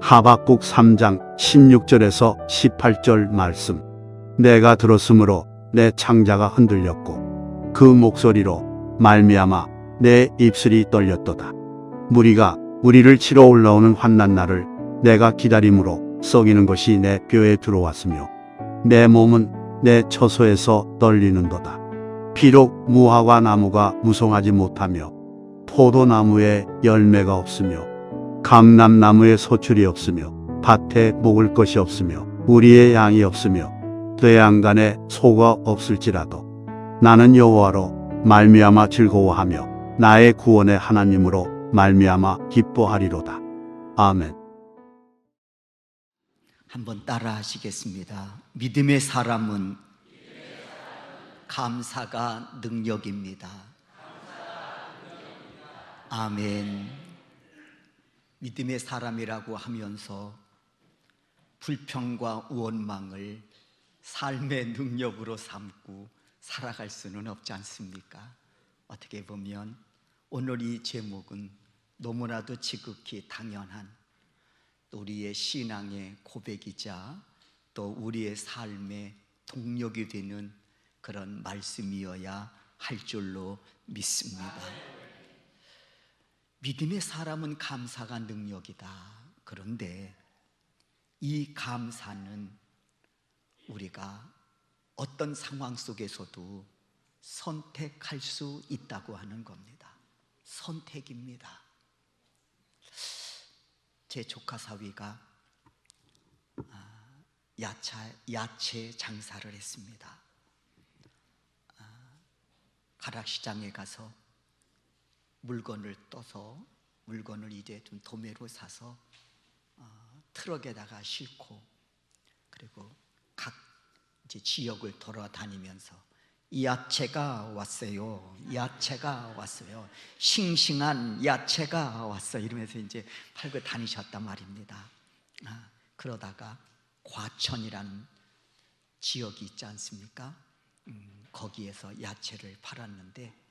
하박국 3장 16절에서 18절 말씀. 내가 들었으므로 내 창자가 흔들렸고 그 목소리로 말미암아 내 입술이 떨렸도다. 무리가 우리를 치러 올라오는 환난 날을 내가 기다림으로 썩이는 것이 내 뼈에 들어왔으며 내 몸은 내 처소에서 떨리는도다. 비록 무화과 나무가 무성하지 못하며 포도나무에 열매가 없으며 감람나무에 소출이 없으며 밭에 먹을 것이 없으며 우리의 양이 없으며 돼양간에 소가 없을지라도 나는 여호와로 말미암아 즐거워하며 나의 구원의 하나님으로 말미암아 기뻐하리로다. 아멘. 한번 따라 하시겠습니다. 믿음의 사람은 감사가 능력입니다. 아멘. 믿음의 사람이라고 하면서 불평과 원망을 삶의 능력으로 삼고 살아갈 수는 없지 않습니까? 어떻게 보면 오늘 이 제목은 너무나도 지극히 당연한 우리의 신앙의 고백이자 또 우리의 삶의 동력이 되는 그런 말씀이어야 할 줄로 믿습니다. 믿음의 사람은 감사가 능력이다. 그런데 이 감사는 우리가 어떤 상황 속에서도 선택할 수 있다고 하는 겁니다. 선택입니다. 제 조카 사위가 야채 장사를 했습니다. 가락시장에 가서 물건을 떠서 물건을 이제 좀 도매로 사서 트럭에다가 싣고 그리고 각 이제 지역을 돌아다니면서 야채가 왔어요. 야채가 왔어요. 싱싱한 야채가 왔어요. 이러면서 이제 팔고 다니셨단 말입니다. 그러다가 과천이라는 지역이 있지 않습니까? 거기에서 야채를 팔았는데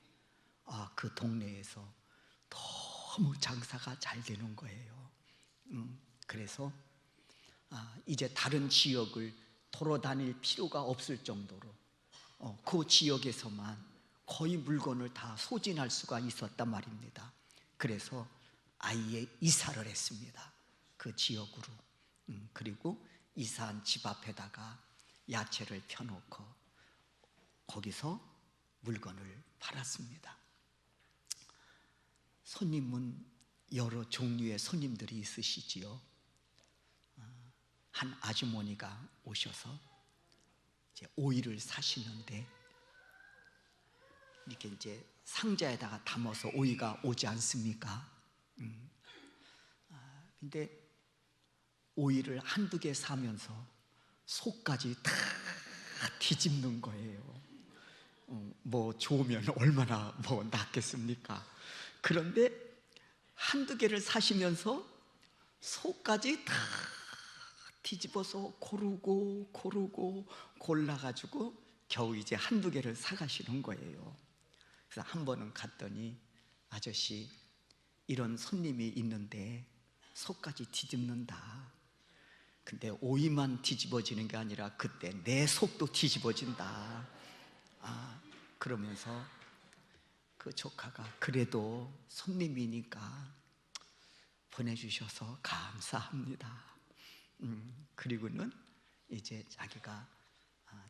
그 동네에서 너무 장사가 잘 되는 거예요. 그래서 이제 다른 지역을 돌아다닐 필요가 없을 정도로 그 지역에서만 거의 물건을 다 소진할 수가 있었단 말입니다. 그래서 아예 이사를 했습니다. 그 지역으로. 그리고 이사한 집 앞에다가 야채를 펴놓고 거기서 물건을 팔았습니다. 손님은 여러 종류의 손님들이 있으시지요. 한 아주머니가 오셔서 이제 오이를 사시는데 이렇게 이제 상자에다가 담아서 오이가 오지 않습니까? 근데 오이를 한두 개 사면서 속까지 다 뒤집는 거예요. 뭐 좋으면 얼마나 뭐 낫겠습니까? 그런데 한두 개를 사시면서 속까지 다 뒤집어서 고르고 골라가지고 겨우 이제 한두 개를 사가시는 거예요. 그래서 한 번은 갔더니 아저씨 이런 손님이 있는데 속까지 뒤집는다. 근데 오이만 뒤집어지는 게 아니라 그때 내 속도 뒤집어진다. 그러면서 그 조카가 그래도 손님이니까 보내주셔서 감사합니다. 그리고는 이제 자기가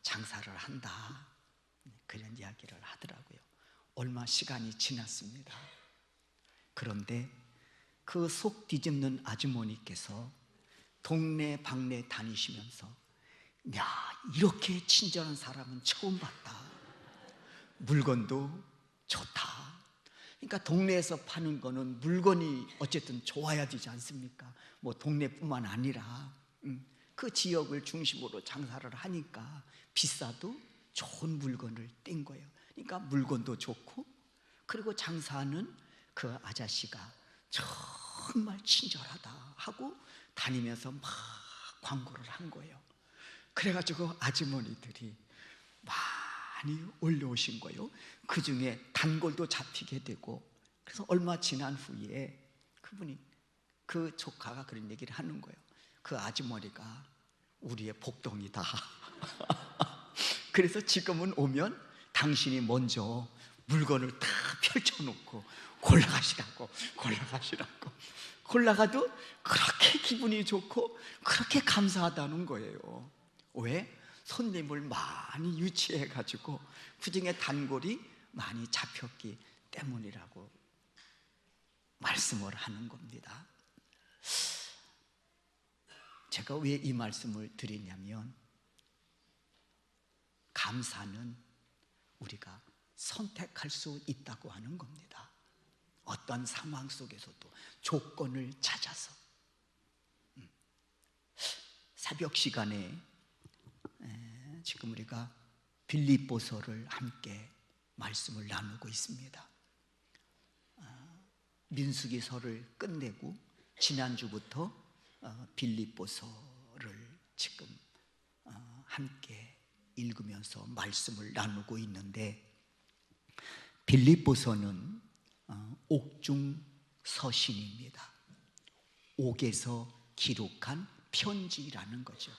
장사를 한다. 그런 이야기를 하더라고요. 얼마 시간이 지났습니다. 그런데 그 속 뒤집는 아주머니께서 동네 방네 다니시면서 야, 이렇게 친절한 사람은 처음 봤다. 물건도 좋다. 그러니까 동네에서 파는 거는 물건이 어쨌든 좋아야 되지 않습니까? 뭐 동네뿐만 아니라 그 지역을 중심으로 장사를 하니까 비싸도 좋은 물건을 뗀 거예요. 그러니까 물건도 좋고 그리고 장사하는 그 아저씨가 정말 친절하다 하고 다니면서 막 광고를 한 거예요. 그래가지고 아주머니들이 많이 올려오신 거예요. 그 중에 단골도 잡히게 되고 그래서 얼마 지난 후에 그분이 그 조카가 그런 얘기를 하는 거예요. 그 아주머니가 우리의 복덩이다. 그래서 지금은 오면 당신이 먼저 물건을 다 펼쳐놓고 골라가시라고 골라가도 그렇게 기분이 좋고 그렇게 감사하다는 거예요. 왜? 손님을 많이 유치해가지고 그중에 단골이 많이 잡혔기 때문이라고 말씀을 하는 겁니다. 제가 왜 이 말씀을 드리냐면, 감사는 우리가 선택할 수 있다고 하는 겁니다. 어떤 상황 속에서도 조건을 찾아서. 새벽 시간에 지금 우리가 빌립보서를 함께 말씀을 나누고 있습니다. 민수기서를 끝내고 지난주부터 빌립보서를 지금 함께 읽으면서 말씀을 나누고 있는데, 빌립보서는 옥중 서신입니다. 옥에서 기록한 편지라는 거죠.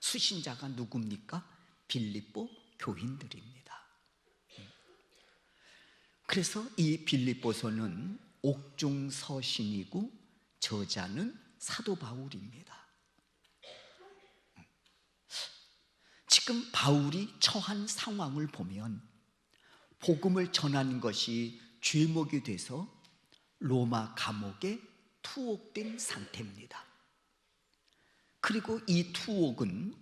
수신자가 누굽니까? 빌립보 교인들입니다. 그래서 이 빌립보서는 옥중 서신이고 저자는 사도 바울입니다. 지금 바울이 처한 상황을 보면 복음을 전하는 것이 죄목이 돼서 로마 감옥에 투옥된 상태입니다. 그리고 이 투옥은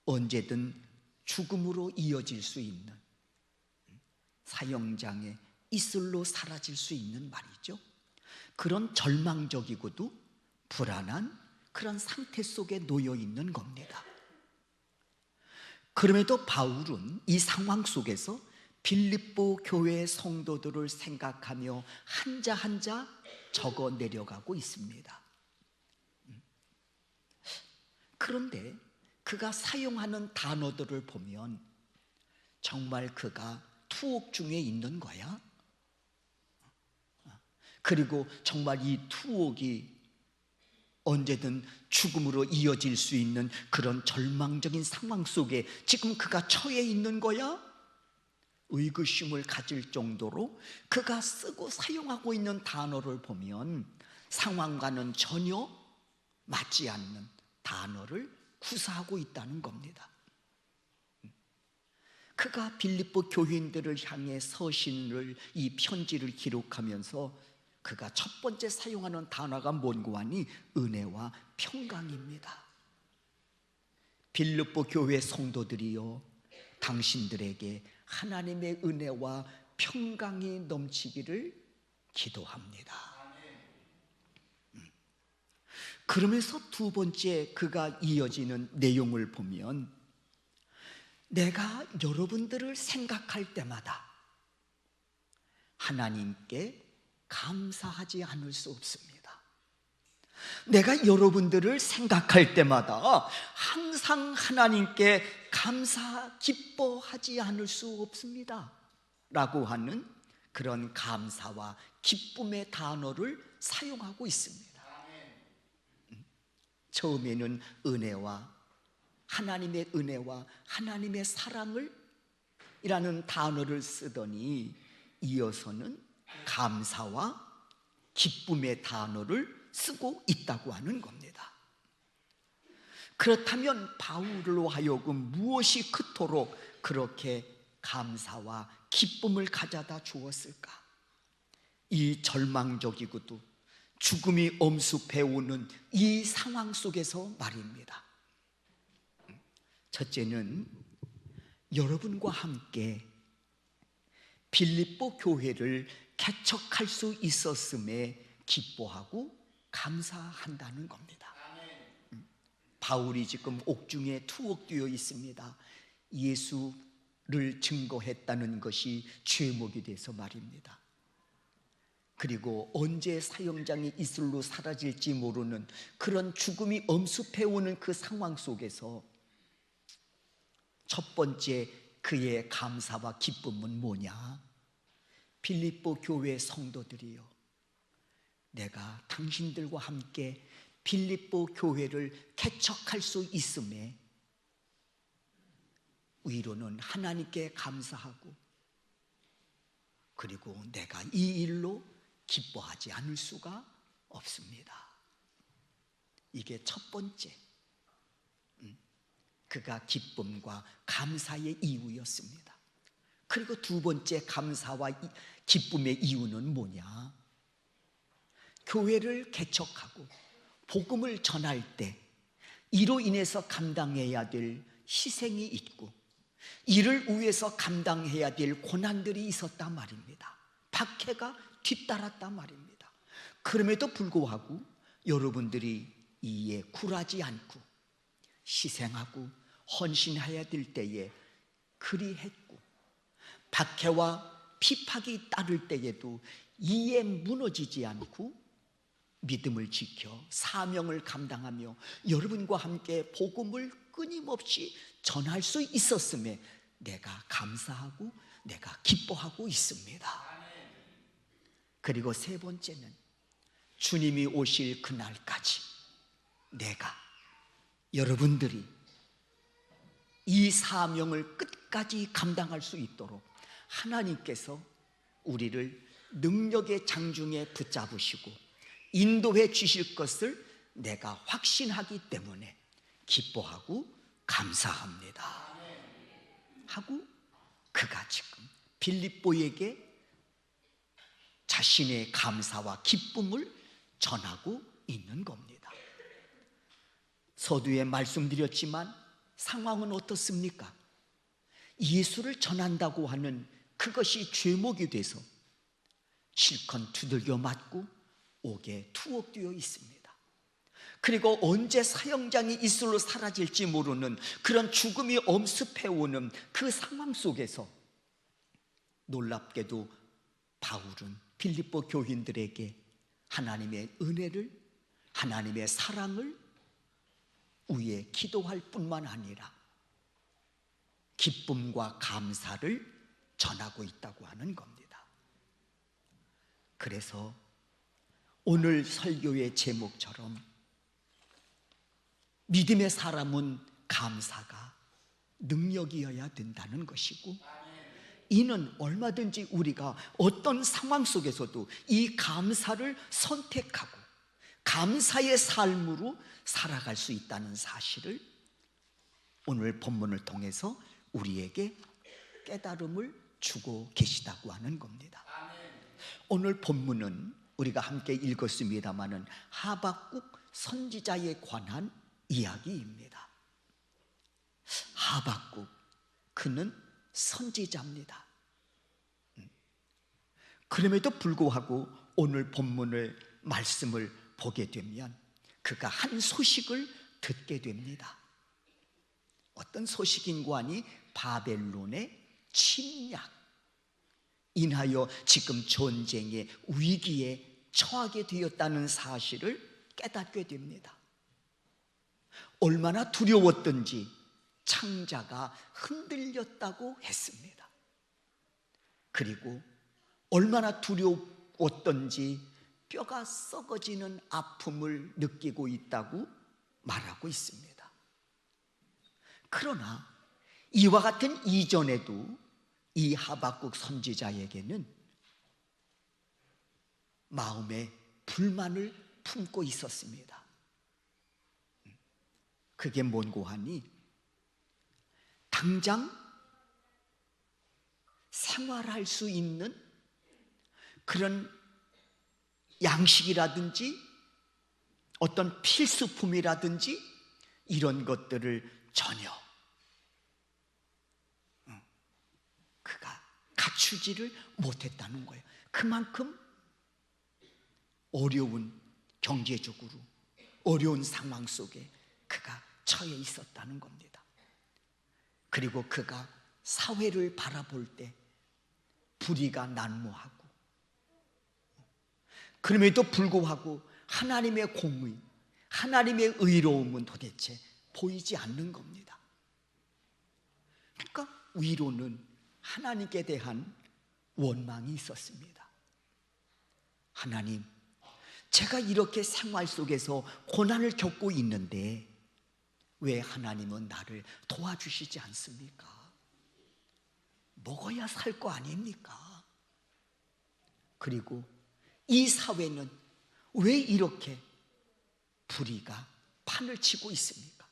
언제든 죽음으로 이어질 수 있는, 사형장에 이슬로 사라질 수 있는 말이죠. 그런 절망적이고도 불안한 그런 상태 속에 놓여 있는 겁니다. 그럼에도 바울은 이 상황 속에서 빌립보 교회 성도들을 생각하며 한자 한자 적어 내려가고 있습니다. 그런데 그가 사용하는 단어들을 보면 정말 그가 투옥 중에 있는 거야? 그리고 정말 이 투옥이 언제든 죽음으로 이어질 수 있는 그런 절망적인 상황 속에 지금 그가 처해 있는 거야? 의구심을 가질 정도로 그가 쓰고 사용하고 있는 단어를 보면 상황과는 전혀 맞지 않는 단어를 구사하고 있다는 겁니다. 그가 빌립보 교인들을 향해 서신을, 이 편지를 기록하면서 그가 첫 번째 사용하는 단어가 뭔고 하니 은혜와 평강입니다. 빌립보 교회 성도들이여, 당신들에게 하나님의 은혜와 평강이 넘치기를 기도합니다. 그러면서 두 번째 그가 이어지는 내용을 보면, 내가 여러분들을 생각할 때마다 하나님께 감사하지 않을 수 없습니다. 내가 여러분들을 생각할 때마다 항상 하나님께 기뻐하지 않을 수 없습니다 라고 하는 그런 감사와 기쁨의 단어를 사용하고 있습니다. 처음에는 하나님의 은혜와 하나님의 사랑을 이라는 단어를 쓰더니 이어서는 감사와 기쁨의 단어를 쓰고 있다고 하는 겁니다. 그렇다면 바울로 하여금 무엇이 그토록 그렇게 감사와 기쁨을 가져다 주었을까? 이 절망적이고도 죽음이 엄습해 오는 이 상황 속에서 말입니다. 첫째는 여러분과 함께 빌립보 교회를 개척할 수 있었음에 기뻐하고 감사한다는 겁니다. 바울이 지금 옥중에 투옥되어 있습니다. 예수를 증거했다는 것이 죄목이 돼서 말입니다. 그리고 언제 사형장이 이슬로 사라질지 모르는 그런 죽음이 엄습해오는 그 상황 속에서 첫 번째 그의 감사와 기쁨은 뭐냐? 빌립보 교회 성도들이요, 내가 당신들과 함께 빌립보 교회를 개척할 수 있음에 위로는 하나님께 감사하고, 그리고 내가 이 일로 기뻐하지 않을 수가 없습니다. 이게 첫 번째, 그가 기쁨과 감사의 이유였습니다. 그리고 두 번째 감사와 기쁨의 이유는 뭐냐? 교회를 개척하고 복음을 전할 때 이로 인해서 감당해야 될 희생이 있고, 이를 위해서 감당해야 될 고난들이 있었단 말입니다. 박해가 뒤따랐단 말입니다. 그럼에도 불구하고 여러분들이 이에 굴하지 않고 희생하고 헌신해야 될 때에 그리했고, 박해와 핍박이 따를 때에도 이에 무너지지 않고 믿음을 지켜 사명을 감당하며 여러분과 함께 복음을 끊임없이 전할 수 있었음에 내가 감사하고 내가 기뻐하고 있습니다. 그리고 세 번째는 주님이 오실 그날까지 내가, 여러분들이 이 사명을 끝까지 감당할 수 있도록 하나님께서 우리를 능력의 장중에 붙잡으시고 인도해 주실 것을 내가 확신하기 때문에 기뻐하고 감사합니다 하고, 그가 지금 빌립보에게 자신의 감사와 기쁨을 전하고 있는 겁니다. 서두에 말씀드렸지만 상황은 어떻습니까? 예수를 전한다고 하는 그것이 죄목이 돼서 실컷 두들겨 맞고 옥에 투옥되어 있습니다. 그리고 언제 사형장이 이슬로 사라질지 모르는 그런 죽음이 엄습해오는 그 상황 속에서 놀랍게도 바울은 빌립보 교인들에게 하나님의 은혜를, 하나님의 사랑을 위해 기도할 뿐만 아니라 기쁨과 감사를 전하고 있다고 하는 겁니다. 그래서 오늘 설교의 제목처럼 믿음의 사람은 감사가 능력이어야 된다는 것이고, 이는 얼마든지 우리가 어떤 상황 속에서도 이 감사를 선택하고 감사의 삶으로 살아갈 수 있다는 사실을 오늘 본문을 통해서 우리에게 깨달음을 주고 계시다고 하는 겁니다. 오늘 본문은 우리가 함께 읽었습니다마는 하박국 선지자에 관한 이야기입니다. 하박국, 그는 선지자입니다. 그럼에도 불구하고 오늘 본문을 말씀을 보게 되면 그가 한 소식을 듣게 됩니다. 어떤 소식인고 하니 바벨론의 침략, 인하여 지금 전쟁의 위기에 처하게 되었다는 사실을 깨닫게 됩니다. 얼마나 두려웠던지 창자가 흔들렸다고 했습니다. 그리고 얼마나 두려웠던지 뼈가 썩어지는 아픔을 느끼고 있다고 말하고 있습니다. 그러나 이와 같은 이전에도 이 하박국 선지자에게는 마음에 불만을 품고 있었습니다. 그게 뭔고 하니 당장 생활할 수 있는 그런 양식이라든지 어떤 필수품이라든지 이런 것들을 전혀 그가 갖추지를 못했다는 거예요. 그만큼 어려운, 경제적으로 어려운 상황 속에 그가 처해 있었다는 겁니다. 그리고 그가 사회를 바라볼 때 불의가 난무하고, 그럼에도 불구하고 하나님의 공의, 하나님의 의로움은 도대체 보이지 않는 겁니다. 그러니까 위로는 하나님께 대한 원망이 있었습니다. 하나님, 제가 이렇게 생활 속에서 고난을 겪고 있는데 왜 하나님은 나를 도와주시지 않습니까? 먹어야 살 거 아닙니까? 그리고 이 사회는 왜 이렇게 불의가 판을 치고 있습니까?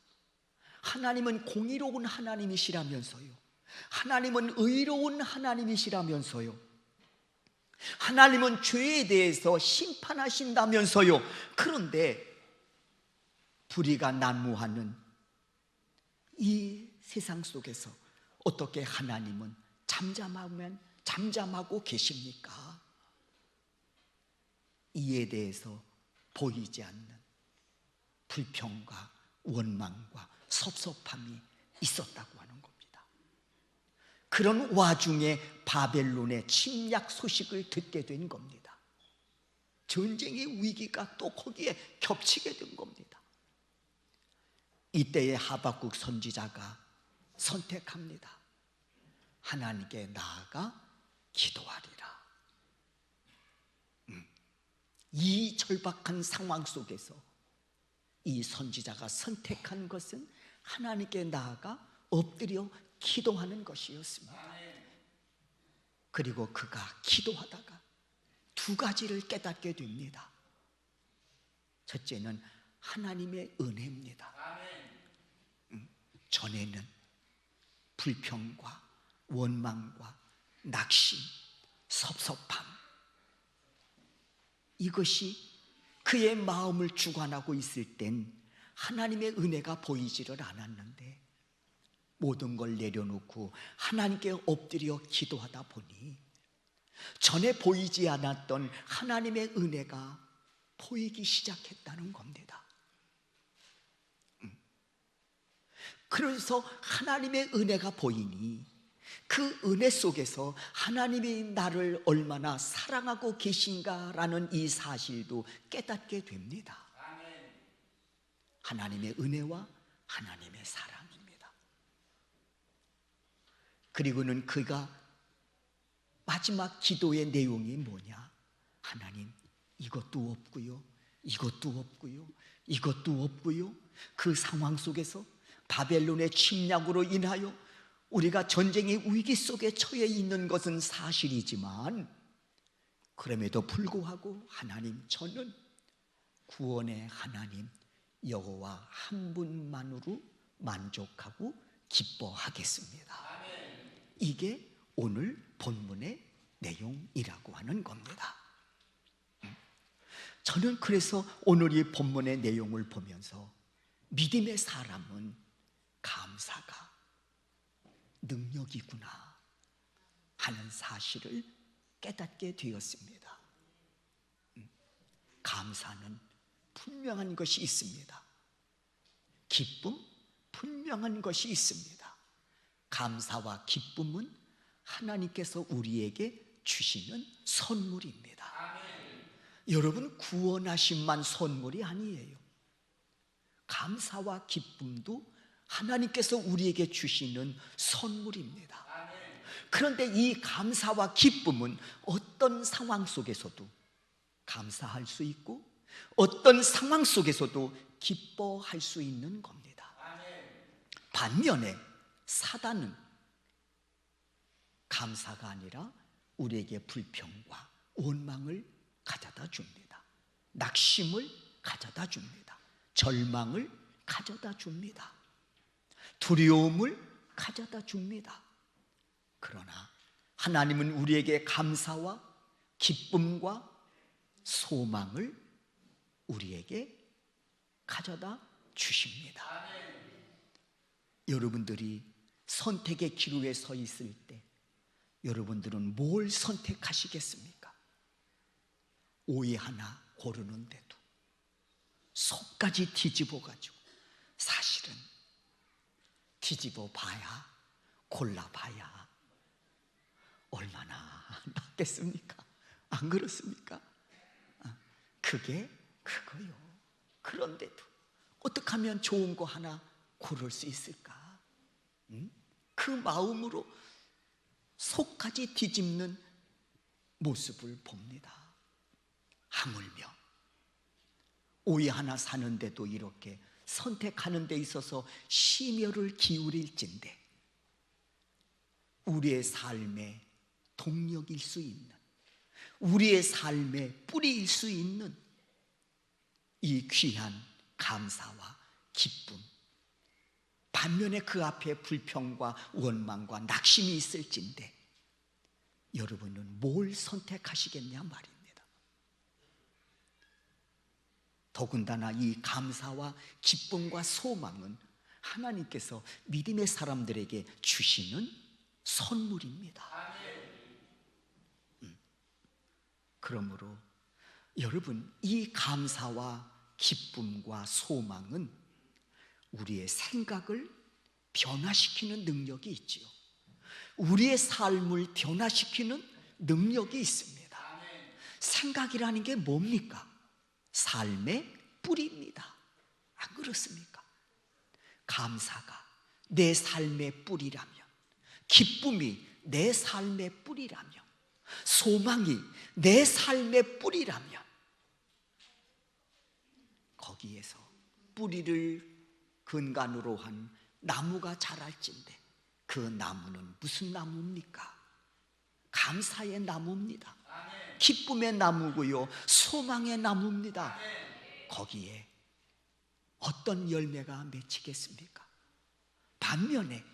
하나님은 공의로운 하나님이시라면서요, 하나님은 의로운 하나님이시라면서요, 하나님은 죄에 대해서 심판하신다면서요. 그런데 불의가 난무하는 이 세상 속에서 어떻게 하나님은 잠잠하고 계십니까? 이에 대해서 보이지 않는 불평과 원망과 섭섭함이 있었다고 하는 겁니다. 그런 와중에 바벨론의 침략 소식을 듣게 된 겁니다. 전쟁의 위기가 또 거기에 겹치게 된 겁니다. 이때에 하박국 선지자가 선택합니다. 하나님께 나아가 기도하리라. 이 절박한 상황 속에서 이 선지자가 선택한 것은 하나님께 나아가 엎드려 기도하는 것이었습니다. 그리고 그가 기도하다가 두 가지를 깨닫게 됩니다. 첫째는 하나님의 은혜입니다. 전에는 불평과 원망과 낙심, 섭섭함, 이것이 그의 마음을 주관하고 있을 땐 하나님의 은혜가 보이지를 않았는데 모든 걸 내려놓고 하나님께 엎드려 기도하다 보니 전에 보이지 않았던 하나님의 은혜가 보이기 시작했다는 겁니다. 그래서 하나님의 은혜가 보이니 그 은혜 속에서 하나님이 나를 얼마나 사랑하고 계신가라는 이 사실도 깨닫게 됩니다. 하나님의 은혜와 하나님의 사랑입니다. 그리고는 그가 마지막 기도의 내용이 뭐냐? 하나님, 이것도 없고요, 이것도 없고요, 이것도 없고요. 그 상황 속에서 바벨론의 침략으로 인하여 우리가 전쟁의 위기 속에 처해 있는 것은 사실이지만 그럼에도 불구하고 하나님, 저는 구원의 하나님 여호와 한 분만으로 만족하고 기뻐하겠습니다. 이게 오늘 본문의 내용이라고 하는 겁니다. 저는 그래서 오늘 이 본문의 내용을 보면서 믿음의 사람은 감사가 능력이구나 하는 사실을 깨닫게 되었습니다. 감사는 분명한 것이 있습니다. 기쁨 분명한 것이 있습니다. 감사와 기쁨은 하나님께서 우리에게 주시는 선물입니다. 여러분, 구원하심만 선물이 아니에요. 감사와 기쁨도 하나님께서 우리에게 주시는 선물입니다. 그런데 이 감사와 기쁨은 어떤 상황 속에서도 감사할 수 있고 어떤 상황 속에서도 기뻐할 수 있는 겁니다. 반면에 사단은 감사가 아니라 우리에게 불평과 원망을 가져다 줍니다. 낙심을 가져다 줍니다. 절망을 가져다 줍니다. 두려움을 가져다 줍니다. 그러나 하나님은 우리에게 감사와 기쁨과 소망을 우리에게 가져다 주십니다. 여러분들이 선택의 기로에 서 있을 때 여러분들은 뭘 선택하시겠습니까? 오이 하나 고르는데도 속까지 뒤집어 가지고 사실은 뒤집어 봐야, 골라봐야 얼마나 낫겠습니까? 안 그렇습니까? 그게 그거요. 그런데도 어떻게 하면 좋은 거 하나 고를 수 있을까? 그 마음으로 속까지 뒤집는 모습을 봅니다. 하물며 오이 하나 사는데도 이렇게 선택하는 데 있어서 심혈을 기울일진데, 우리의 삶의 동력일 수 있는, 우리의 삶의 뿌리일 수 있는 이 귀한 감사와 기쁨, 반면에 그 앞에 불평과 원망과 낙심이 있을진데 여러분은 뭘 선택하시겠냐 말입니다. 더군다나 이 감사와 기쁨과 소망은 하나님께서 믿음의 사람들에게 주시는 선물입니다. 그러므로 여러분, 이 감사와 기쁨과 소망은 우리의 생각을 변화시키는 능력이 있지요. 우리의 삶을 변화시키는 능력이 있습니다. 생각이라는 게 뭡니까? 삶의 뿌리입니다. 안 그렇습니까? 감사가 내 삶의 뿌리라면, 기쁨이 내 삶의 뿌리라면, 소망이 내 삶의 뿌리라면, 거기에서 뿌리를 근간으로 한 나무가 자랄진데 그 나무는 무슨 나무입니까? 감사의 나무입니다. 기쁨의 나무고요, 소망의 나무입니다. 거기에 어떤 열매가 맺히겠습니까? 반면에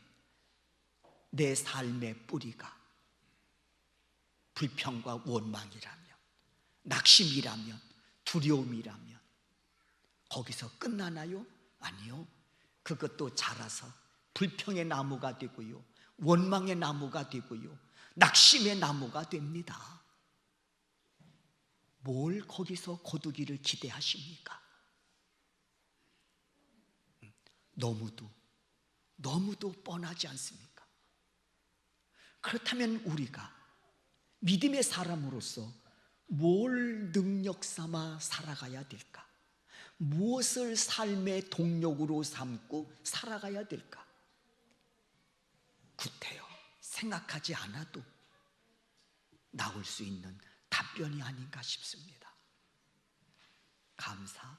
내 삶의 뿌리가 불평과 원망이라면, 낙심이라면, 두려움이라면 거기서 끝나나요? 아니요. 그것도 자라서 불평의 나무가 되고요, 원망의 나무가 되고요, 낙심의 나무가 됩니다. 뭘 거기서 거두기를 기대하십니까? 너무도 뻔하지 않습니까? 그렇다면 우리가 믿음의 사람으로서 뭘 능력 삼아 살아가야 될까? 무엇을 삶의 동력으로 삼고 살아가야 될까? 구태여 생각하지 않아도 나올 수 있는 답변이 아닌가 싶습니다. 감사,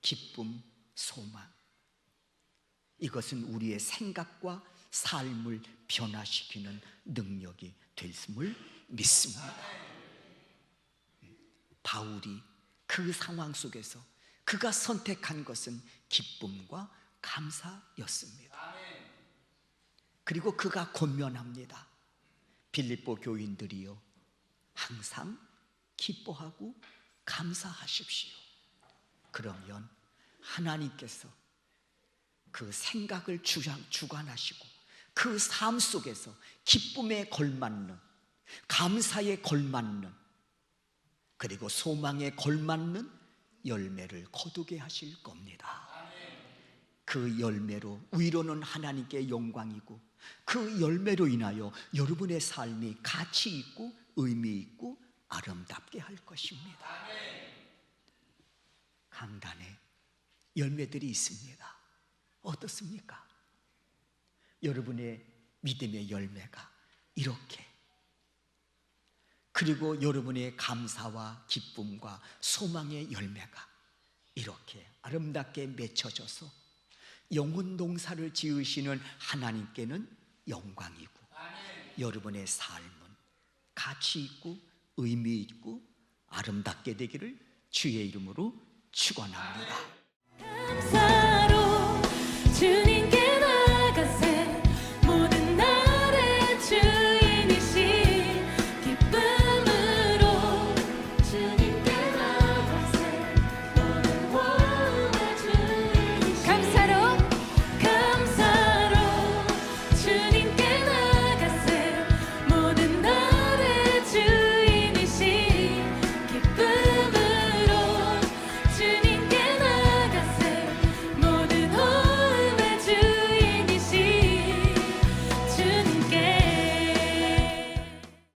기쁨, 소망, 이것은 우리의 생각과 삶을 변화시키는 능력이 됐음을 믿습니다. 바울이 그 상황 속에서 그가 선택한 것은 기쁨과 감사였습니다. 그리고 그가 권면합니다. 빌립보 교인들이요, 항상 기뻐하고 감사하십시오. 그러면 하나님께서 그 생각을 주관하시고 그 삶 속에서 기쁨에 걸맞는, 감사에 걸맞는, 그리고 소망에 걸맞는 열매를 거두게 하실 겁니다. 그 열매로 위로는 하나님께 영광이고, 그 열매로 인하여 여러분의 삶이 가치 있고 의미 있고 아름답게 할 것입니다. 강단에 열매들이 있습니다. 어떻습니까? 여러분의 믿음의 열매가 이렇게, 그리고 여러분의 감사와 기쁨과 소망의 열매가 이렇게 아름답게 맺혀져서 영혼 농사를 지으시는 하나님께는 영광이고, 여러분의 삶은 가치 있고 의미 있고 아름답게 되기를 주의 이름으로 축원합니다.